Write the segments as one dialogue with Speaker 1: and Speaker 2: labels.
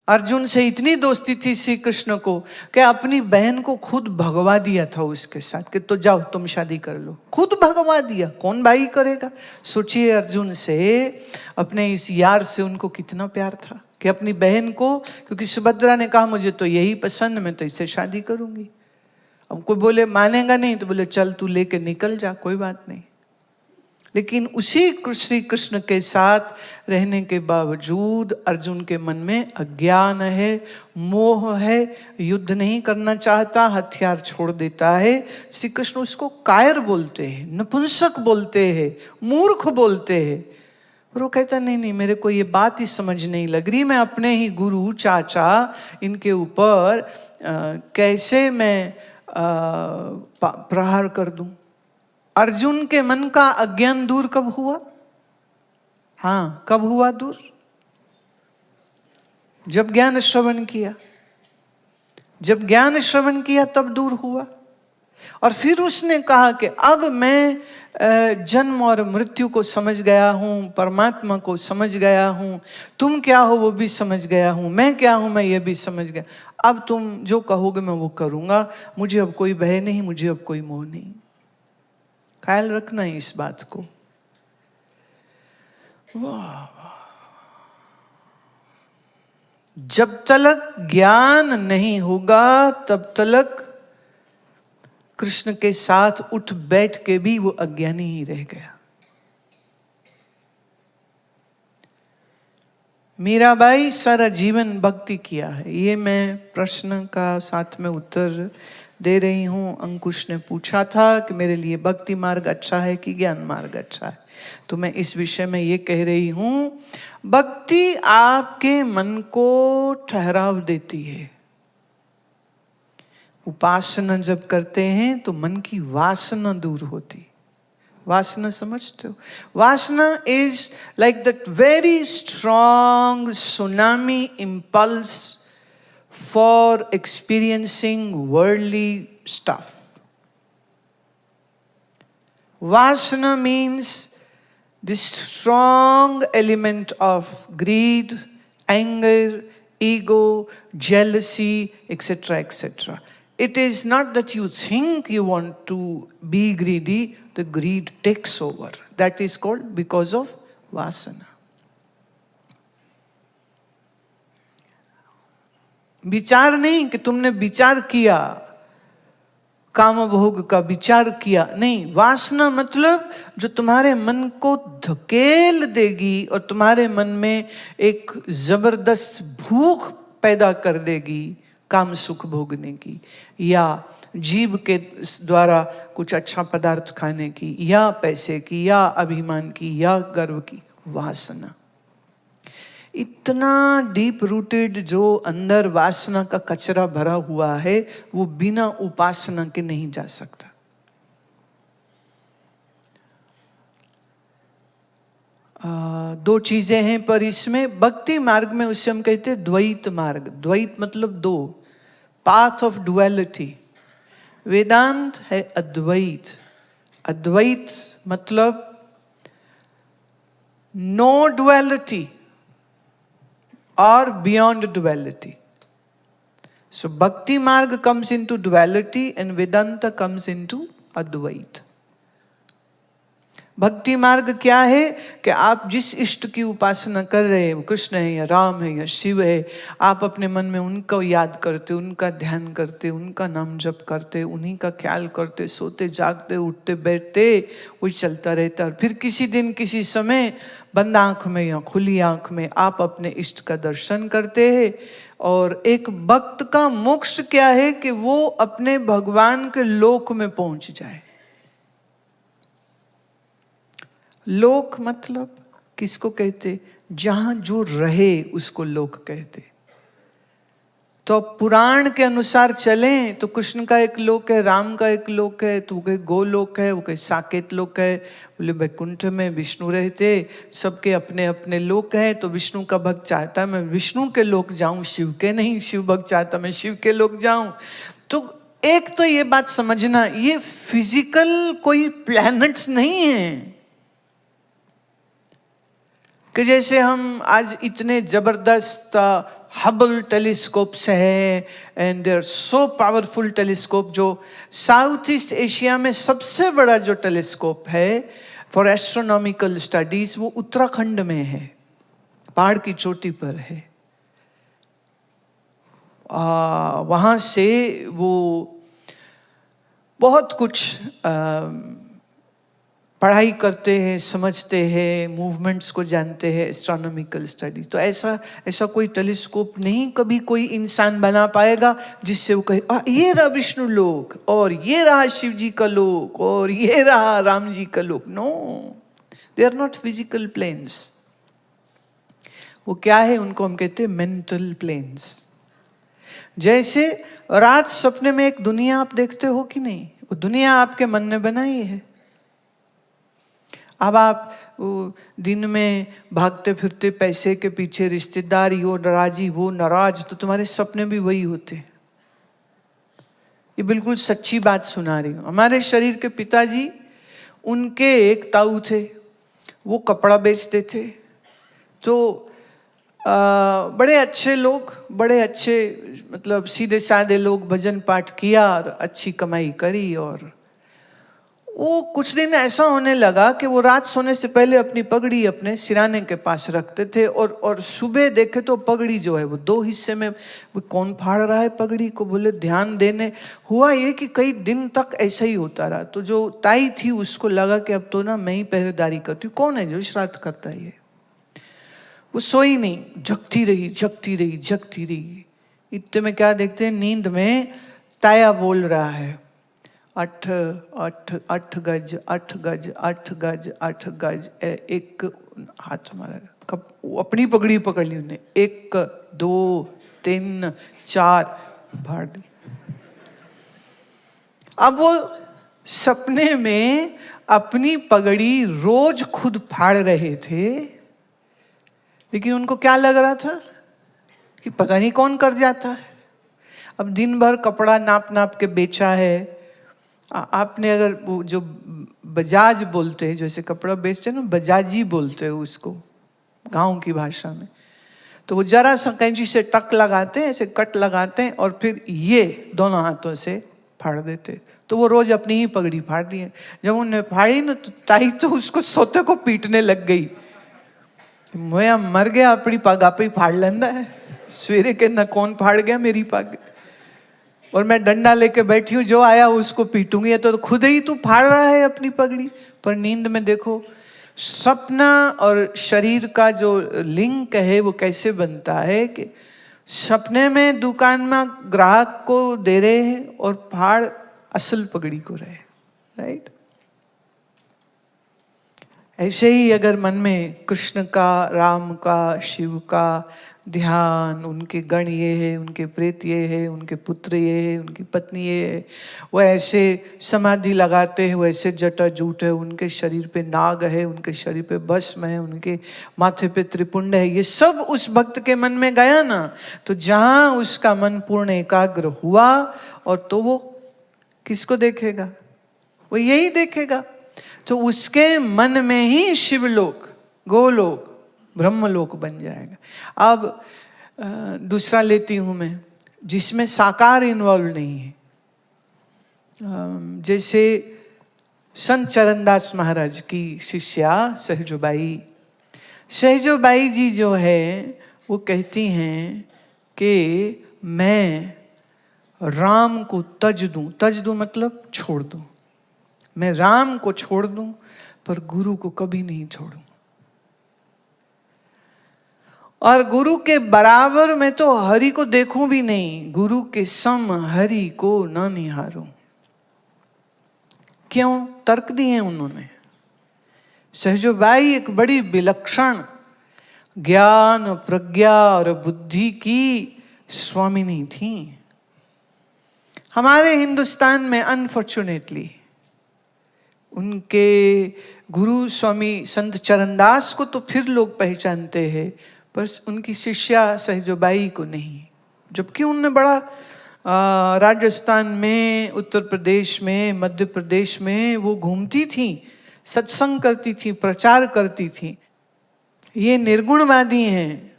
Speaker 1: अर्जुन से इतनी दोस्ती थी श्री कृष्ण को कि अपनी बहन को खुद भगवा दिया था उसके साथ कि तो जाओ तुम शादी कर लो, खुद भगवा दिया। कौन भाई करेगा? सोचिए अर्जुन से, अपने इस यार से उनको कितना प्यार था कि अपनी बहन को, क्योंकि सुभद्रा ने कहा मुझे तो यही पसंद, मैं तो इससे शादी करूंगी। अब कोई बोले मानेगा नहीं तो बोले चल तू लेके निकल जा, कोई बात नहीं। लेकिन उसी श्री कृष्ण के साथ रहने के बावजूद अर्जुन के मन में अज्ञान है, मोह है, युद्ध नहीं करना चाहता, हथियार छोड़ देता है। श्री कृष्ण उसको कायर बोलते हैं, नपुंसक बोलते हैं, मूर्ख बोलते हैं। और वो कहता नहीं नहीं, मेरे को ये बात ही समझ नहीं लग रही, मैं अपने ही गुरु चाचा इनके ऊपर कैसे मैं प्रहार कर दूं। अर्जुन के मन का अज्ञान दूर कब हुआ? हाँ, कब हुआ दूर? जब ज्ञान श्रवण किया। जब ज्ञान श्रवण किया तब दूर हुआ। और फिर उसने कहा कि अब मैं जन्म और मृत्यु को समझ गया हूं, परमात्मा को समझ गया हूं, तुम क्या हो वो भी समझ गया हूं, मैं क्या हूं मैं ये भी समझ गया। अब तुम जो कहोगे मैं वो करूंगा, मुझे अब कोई भय नहीं, मुझे अब कोई मोह नहीं। ख्याल रखना है इस बात को। वाह, जब तक ज्ञान नहीं होगा तब तक कृष्ण के साथ उठ बैठ के भी वो अज्ञानी ही रह गया। मीराबाई सारा जीवन भक्ति किया है। ये मैं प्रश्न का साथ में उत्तर दे रही हूं। अंकुश ने पूछा था कि मेरे लिए भक्ति मार्ग अच्छा है कि ज्ञान मार्ग अच्छा है, तो मैं इस विषय में ये कह रही हूं, भक्ति आपके मन को ठहराव देती है। उपासना जब करते हैं तो मन की वासना दूर होती। वासना समझते हो? वासना is like that very strong tsunami impulse for experiencing worldly stuff. Vasana means this strong element of greed, anger, ego, jealousy, etc., etc. It is not that you think you want to be greedy, the greed takes over. That is called because of vasana. विचार नहीं कि तुमने विचार किया, काम भोग का विचार किया, नहीं। वासना मतलब जो तुम्हारे मन को धकेल देगी और तुम्हारे मन में एक जबरदस्त भूख पैदा कर देगी काम सुख भोगने की, या जीव के द्वारा कुछ अच्छा पदार्थ खाने की, या पैसे की, या अभिमान की, या गर्व की। वासना इतना डीप रूटेड जो अंदर वासना का कचरा भरा हुआ है, वो बिना उपासना के नहीं जा सकता। दो चीजें हैं पर इसमें भक्ति मार्ग में, उसे हम कहते हैं द्वैत मार्ग। द्वैत मतलब दो, पाथ ऑफ डुअलिटी। वेदांत है अद्वैत। अद्वैत मतलब no duality or beyond duality. So Bhakti Marg comes into duality and Vedanta comes into Advaita. भक्ति मार्ग क्या है कि आप जिस इष्ट की उपासना कर रहे हैं, कृष्ण है या राम है या शिव है, आप अपने मन में उनको याद करते, उनका ध्यान करते, उनका नाम जप करते, उन्हीं का ख्याल करते, सोते जागते उठते बैठते वही चलता रहता है। और फिर किसी दिन किसी समय बंद आंख में या खुली आंख में आप अपने इष्ट का दर्शन करते हैं। और एक भक्त का मोक्ष क्या है कि वो अपने भगवान के लोक में पहुंच जाए। लोक मतलब किसको कहते? जहां जो रहे उसको लोक कहते। तो पुराण के अनुसार चलें तो कृष्ण का एक लोक है, राम का एक लोक है, तो वो गोलोक है, वो कहे साकेत लोक है। बोले वैकुंठ में विष्णु रहते, सबके अपने अपने लोक हैं। तो विष्णु का भक्त चाहता है मैं विष्णु के लोक जाऊं, शिव के नहीं। शिव भक्त चाहता मैं शिव के लोक जाऊं। तो एक तो ये बात समझना, ये फिजिकल कोई प्लैनेट्स नहीं है कि जैसे हम आज इतने जबरदस्त हबल टेलीस्कोप्स है, and they are so powerful telescope. जो साउथ ईस्ट एशिया में सबसे बड़ा जो टेलीस्कोप है फॉर एस्ट्रोनॉमिकल स्टडीज, वो उत्तराखंड में है, पहाड़ की चोटी पर है। वहाँ से वो बहुत कुछ पढ़ाई करते हैं, समझते हैं, मूवमेंट्स को जानते हैं, एस्ट्रोनॉमिकल स्टडी। तो ऐसा कोई टेलीस्कोप नहीं कभी कोई इंसान बना पाएगा जिससे वो कहे ये रहा विष्णु लोक, और ये रहा शिव जी का लोक, और ये रहा राम जी का लोक। No, they are not physical planes. वो क्या है, उनको हम कहते हैं मेंटल प्लेन्स। जैसे रात सपने में एक दुनिया आप देखते हो कि नहीं, वो दुनिया आपके मन ने बनाई है। अब आप दिन में भागते फिरते पैसे के पीछे, रिश्तेदारी हो राजी हो नाराज, तो तुम्हारे सपने भी वही होते। ये बिल्कुल सच्ची बात सुना रही हूं। हमारे शरीर के पिताजी, उनके एक ताऊ थे, वो कपड़ा बेचते थे। तो बड़े अच्छे लोग, बड़े अच्छे मतलब सीधे साधे लोग, भजन पाठ किया और अच्छी कमाई करी। और वो कुछ दिन ऐसा होने लगा कि वो रात सोने से पहले अपनी पगड़ी अपने सिराने के पास रखते थे, और सुबह देखे तो पगड़ी जो है वो दो हिस्से में। वो कौन फाड़ रहा है पगड़ी को, बोले ध्यान देने। हुआ ये कि कई दिन तक ऐसा ही होता रहा। तो जो ताई थी उसको लगा कि अब तो ना मैं ही पहरेदारी करती हूँ, कौन है जो श्राद्ध करता है। वो सोई नहीं, जगती रही जगती रही जगती रही। इतने में क्या देखते हैं, नींद में ताया बोल रहा है, 8 8 8 गज 8 गज 8 गज 8 गज। एक हाथ मारा, कब अपनी पगड़ी पकड़ ली उन्हें, 1 2 3 4 फाड़ दी। अब वो सपने में अपनी पगड़ी रोज खुद फाड़ रहे थे, लेकिन उनको क्या लग रहा था कि पता नहीं कौन कर जाता है। अब दिन भर कपड़ा नाप नाप के बेचा है। आपने अगर वो जो बजाज बोलते हैं, जैसे कपड़ा बेचते हैं ना, बजाजी बोलते हैं उसको गांव की भाषा में। तो वो जरा सा कैंची से टक लगाते हैं, ऐसे कट लगाते हैं, और फिर ये दोनों हाथों से फाड़ देते। तो वो रोज अपनी ही पगड़ी फाड़ दी है। जब उन्हें फाड़ी ना, तो ताई तो उसको सोते को पीटने लग गई, मैं मर गया, अपनी पग आप ही फाड़ लेंदा है, सवेरे के न कौन फाड़ गया मेरी पग, और मैं डंडा लेके बैठी हूँ, जो आया उसको पीटूंगी। तो खुद ही तू फाड़ रहा है अपनी पगड़ी। पर नींद में देखो, सपना और शरीर का जो लिंक है वो कैसे बनता है कि सपने में दुकान में ग्राहक को दे रहे हैं और फाड़ असल पगड़ी को रहे, राइट। ऐसे ही अगर मन में कृष्ण का, राम का, शिव का ध्यान, उनके गण ये है, उनके प्रेत ये है, उनके पुत्र ये है, उनकी पत्नी ये है, वो ऐसे समाधि लगाते हैं, वो ऐसे जटा जूट है, उनके शरीर पे नाग है, उनके शरीर पे भस्म है, उनके माथे पे त्रिपुंड है, ये सब उस भक्त के मन में गया ना, तो जहाँ उसका मन पूर्ण एकाग्र हुआ, और तो वो किसको देखेगा, वो यही देखेगा। तो उसके मन में ही शिवलोक, गोलोक, ब्रह्मलोक बन जाएगा। अब दूसरा लेती हूं मैं, जिसमें साकार इन्वॉल्व नहीं है। जैसे संत चरणदास महाराज की शिष्या सहजोबाई, सहजोबाई जी जो है वो कहती हैं कि मैं राम को तज दूं मतलब छोड़ दूं, मैं राम को छोड़ दूं पर गुरु को कभी नहीं छोड़ूं, और गुरु के बराबर में तो हरि को देखूं भी नहीं, गुरु के सम हरि को न निहारूं। क्यों? तर्क दिए उन्होंने। सहजोबाई एक बड़ी विलक्षण ज्ञान, प्रज्ञा और बुद्धि की स्वामिनी थी। हमारे हिंदुस्तान में अनफॉर्चुनेटली उनके गुरु स्वामी संत चरणदास को तो फिर लोग पहचानते हैं, पर उनकी शिष्या सहजोबाई को नहीं। जबकि उन्होंने बड़ा राजस्थान में, उत्तर प्रदेश में, मध्य प्रदेश में वो घूमती थी, सत्संग करती थी, प्रचार करती थी। ये निर्गुणवादी हैं,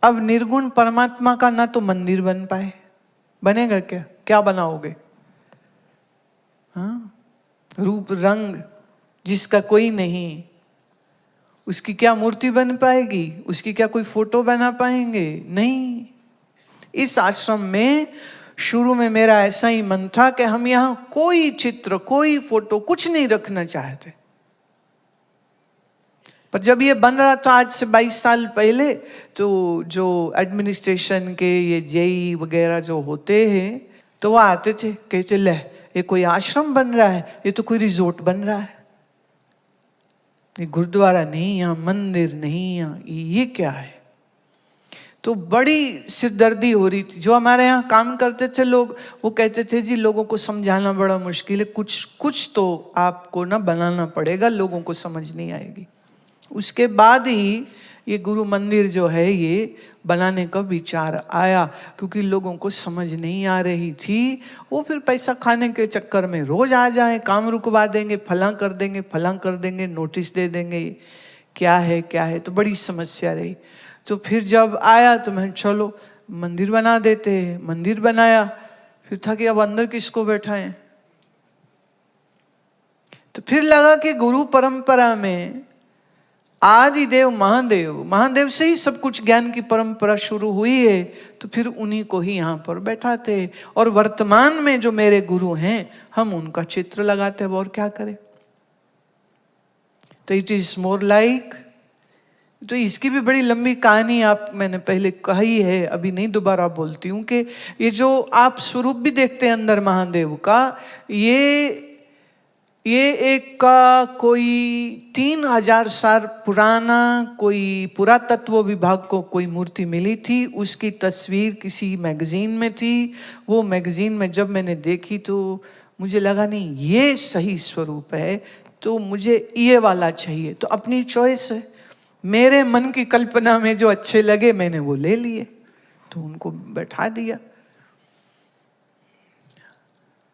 Speaker 1: अब निर्गुण परमात्मा का ना तो मंदिर बन पाए, बनेगा क्या? क्या बनाओगे? हाँ, रूप रंग जिसका कोई नहीं, उसकी क्या मूर्ति बन पाएगी? उसकी क्या कोई फोटो बना पाएंगे? नहीं। इस आश्रम में शुरू में मेरा ऐसा ही मन था कि हम यहां कोई चित्र, कोई फोटो, कुछ नहीं रखना चाहते। पर जब ये बन रहा था आज से 22 साल पहले, तो जो एडमिनिस्ट्रेशन के ये जेई वगैरह जो होते हैं, तो वो आते थे, कहते ले ये कोई आश्रम बन रहा है, ये तो कोई रिजोर्ट बन रहा है, ये गुरुद्वारा नहीं, यहाँ मंदिर नहीं, यहाँ ये क्या है? तो बड़ी सिरदर्दी हो रही थी। जो हमारे यहाँ काम करते थे लोग, वो कहते थे जी लोगों को समझाना बड़ा मुश्किल है, कुछ तो आपको ना बनाना पड़ेगा, लोगों को समझ नहीं आएगी। उसके बाद ही ये गुरु मंदिर जो है ये बनाने का विचार आया, क्योंकि लोगों को समझ नहीं आ रही थी। वो फिर पैसा खाने के चक्कर में रोज आ जाए, काम रुकवा देंगे, फलां कर देंगे, फलां कर देंगे, नोटिस दे देंगे, क्या है, तो बड़ी समस्या रही। तो फिर जब आया तो मैं चलो मंदिर बना देते हैं, मंदिर बनाया। फिर था कि अब अंदर किसको बैठाएं? तो फिर लगा कि गुरु परंपरा में आदिदेव महादेव से ही सब कुछ ज्ञान की परंपरा शुरू हुई है, तो फिर उन्हीं को ही यहाँ पर बैठाते हैं। और वर्तमान में जो मेरे गुरु हैं, हम उनका चित्र लगाते हैं, और क्या करें? तो इट इज मोर लाइक, तो इसकी भी बड़ी लंबी कहानी मैंने पहले कही है, अभी नहीं दोबारा बोलती हूँ, कि ये जो आप स्वरूप भी देखते हैं अंदर महादेव का, ये एक का कोई 3000 साल पुराना कोई पुरातत्व विभाग को कोई मूर्ति मिली थी। उसकी तस्वीर किसी मैगजीन में थी। वो मैगजीन में जब मैंने देखी तो मुझे लगा नहीं ये सही स्वरूप है, तो मुझे ये वाला चाहिए। तो अपनी चॉइस है, मेरे मन की कल्पना में जो अच्छे लगे मैंने वो ले लिए, तो उनको बैठा दिया।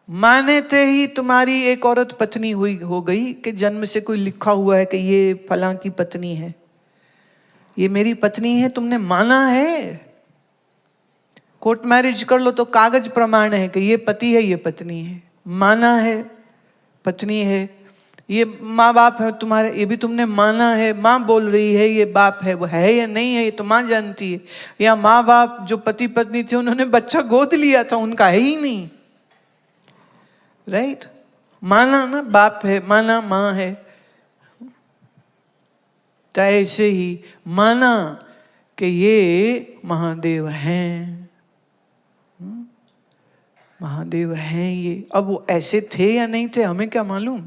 Speaker 1: माने थे ही तुम्हारी एक औरत पत्नी हो गई कि जन्म से कोई लिखा हुआ है कि ये फलां की पत्नी है, ये मेरी पत्नी है, तुमने माना है। कोर्ट मैरिज कर लो तो कागज प्रमाण है कि ये पति है, ये पत्नी है, माना है, पत्नी है। ये माँ बाप है तुम्हारे, ये भी तुमने माना है। माँ बोल रही है ये बाप है, वो है या नहीं है ये तो माँ जानती है। या माँ बाप जो पति पत्नी थे उन्होंने बच्चा गोद लिया था, उनका है ही नहीं, राइट? माना ना बाप है, माना माँ है। तो ऐसे ही माना कि ये महादेव हैं, महादेव हैं ये। अब वो ऐसे थे या नहीं थे हमें क्या मालूम,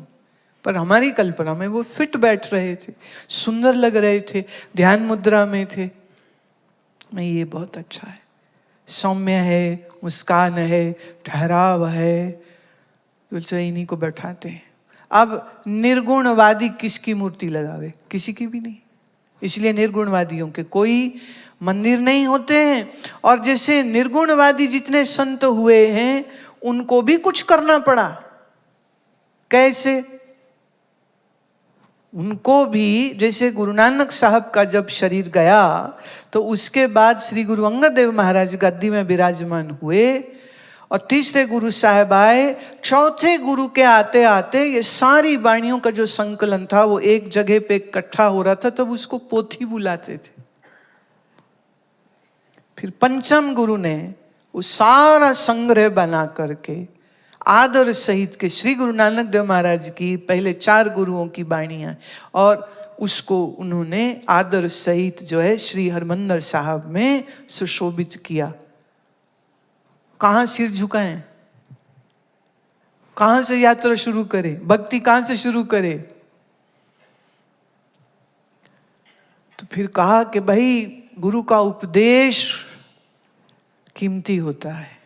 Speaker 1: पर हमारी कल्पना में वो फिट बैठ रहे थे, सुंदर लग रहे थे, ध्यान मुद्रा में थे। मैं ये बहुत अच्छा है, सौम्य है, मुस्कान है, ठहराव है, तो इन्हीं को बैठाते हैं। अब निर्गुणवादी किसकी मूर्ति लगावे? किसी की भी नहीं। इसलिए निर्गुणवादियों के कोई मंदिर नहीं होते हैं। और जैसे निर्गुणवादी जितने संत हुए हैं उनको भी कुछ करना पड़ा। कैसे? उनको भी, जैसे गुरु नानक साहब का जब शरीर गया तो उसके बाद श्री गुरु अंगद देव महाराज गद्दी में विराजमान हुए और तीसरे गुरु साहब आए। चौथे गुरु के आते आते ये सारी वाणियों का जो संकलन था वो एक जगह पे इकट्ठा हो रहा था, तब उसको पोथी बुलाते थे। फिर पंचम गुरु ने वो सारा संग्रह बना करके आदर सहित के श्री गुरु नानक देव महाराज की पहले 4 गुरुओं की वाणियां, और उसको उन्होंने आदर सहित जो है श्री हरमंदिर साहब में सुशोभित किया। कहां सिर झुकाएं, कहां से यात्रा शुरू करें, भक्ति कहां से शुरू करें? तो फिर कहा कि भाई गुरु का उपदेश कीमती होता है,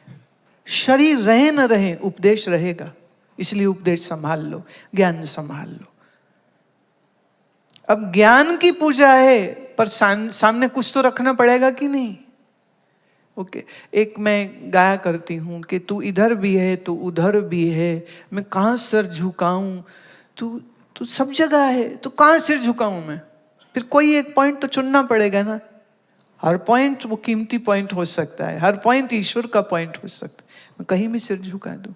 Speaker 1: शरीर रहे न रहे उपदेश रहेगा, इसलिए उपदेश संभाल लो, ज्ञान संभाल लो। अब ज्ञान की पूजा है पर सामने कुछ तो रखना पड़ेगा कि नहीं? ओके, एक मैं गाया करती हूँ कि तू इधर भी है तू उधर भी है, मैं कहाँ सर झुकाऊं, तू सब जगह है, तो कहाँ सिर झुकाऊं मैं? फिर कोई एक पॉइंट तो चुनना पड़ेगा ना। हर पॉइंट वो कीमती पॉइंट हो सकता है, हर पॉइंट ईश्वर का पॉइंट हो सकता है। मैं कहीं भी सिर झुका दूं।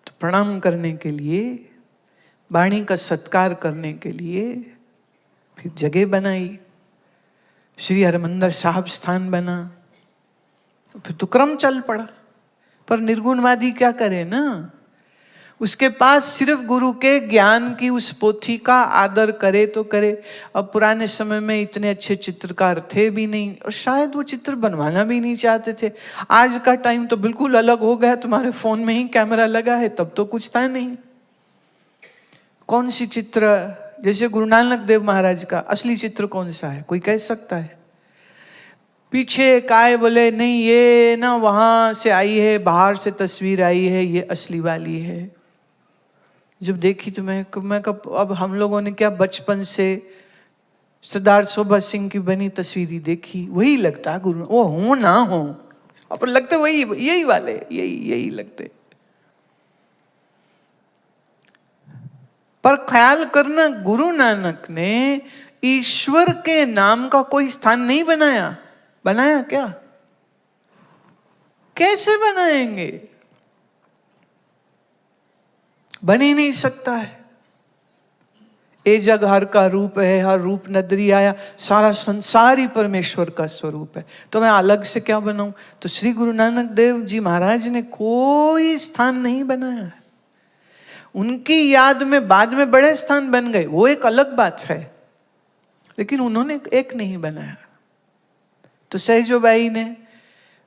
Speaker 1: तो प्रणाम करने के लिए, वाणी का सत्कार करने के लिए फिर जगह बनाई, श्री हरमंदिर साहब स्थान बना, फिर तो क्रम चल पड़ा। पर निर्गुणवादी क्या करे ना, उसके पास सिर्फ गुरु के ज्ञान की उस पोथी का आदर करे तो करे। अब पुराने समय में इतने अच्छे चित्रकार थे भी नहीं, और शायद वो चित्र बनवाना भी नहीं चाहते थे। आज का टाइम तो बिल्कुल अलग हो गया, तुम्हारे फोन में ही कैमरा लगा है, तब तो कुछ था नहीं। कौन सी चित्र, जैसे गुरु नानक देव महाराज का असली चित्र कौन सा है, कोई कह सकता है? पीछे काय बोले नहीं, ये ना वहां से आई है, बाहर से तस्वीर आई है, ये असली वाली है। जब देखी तो मैं कब, अब हम लोगों ने क्या बचपन से सरदार शोभा सिंह की बनी तस्वीर देखी, वही लगता गुरु, वो हो ना हो, अब लगते वही, यही वाले, यही लगते। पर ख्याल करना, गुरु नानक ने ईश्वर के नाम का कोई स्थान नहीं बनाया। बनाया क्या? कैसे बनाएंगे? बन ही नहीं सकता है। ए जग हर का रूप है, हर रूप नदरी आया, सारा संसार ही परमेश्वर का स्वरूप है, तो मैं अलग से क्या बनाऊं? तो श्री गुरु नानक देव जी महाराज ने कोई स्थान नहीं बनाया। उनकी याद में बाद में बड़े स्थान बन गए, वो एक अलग बात है, लेकिन उन्होंने एक नहीं बनाया। तो सहजोबाई ने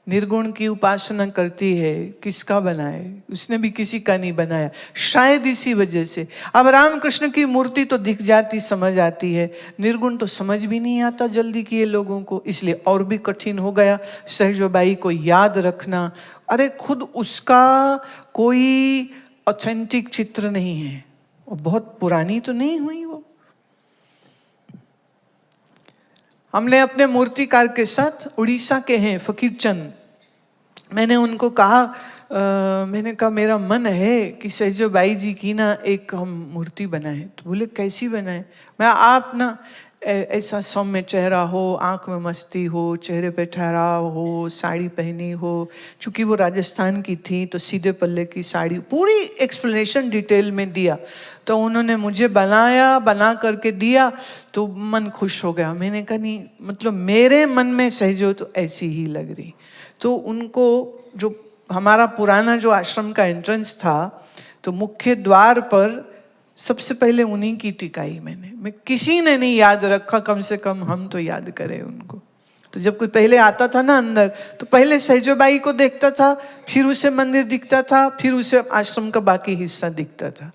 Speaker 1: निर्गुण की उपासना करती है, किसका बनाए? उसने भी किसी का नहीं बनाया, शायद इसी वजह से। अब रामकृष्ण की मूर्ति तो दिख जाती, समझ आती है, निर्गुण तो समझ भी नहीं आता जल्दी किए लोगों को, इसलिए और भी कठिन हो गया सहजोबाई को याद रखना। अरे खुद उसका कोई ऑथेंटिक चित्र नहीं है, वो बहुत पुरानी तो नहीं हुई वो। हमने अपने मूर्तिकार के साथ, उड़ीसा के हैं फकीर चंद, मैंने उनको कहा, मैंने कहा मेरा मन है कि सहजोबाई जी की ना एक हम मूर्ति बनाए। तो बोले कैसी बनाए? मैं, आप ना ऐसा सौम्य चेहरा हो, आंख में मस्ती हो, चेहरे पे ठहराव हो, साड़ी पहनी हो, चूंकि वो राजस्थान की थी तो सीधे पल्ले की साड़ी, पूरी एक्सप्लेनेशन डिटेल में दिया। तो उन्होंने मुझे बनाया, बना करके दिया, तो मन खुश हो गया। मैंने कहा नहीं, मतलब मेरे मन में सहजो तो ऐसी ही लग रही। तो उनको, जो हमारा पुराना जो आश्रम का एंट्रेंस था, तो मुख्य द्वार पर सबसे पहले उन्हीं की टिकाई मैं किसी ने नहीं याद रखा, कम से कम हम तो याद करें उनको। तो जब कोई पहले आता था ना अंदर, तो पहले सहजोबाई को देखता था, फिर उसे मंदिर दिखता था, फिर उसे आश्रम का बाकी हिस्सा दिखता था।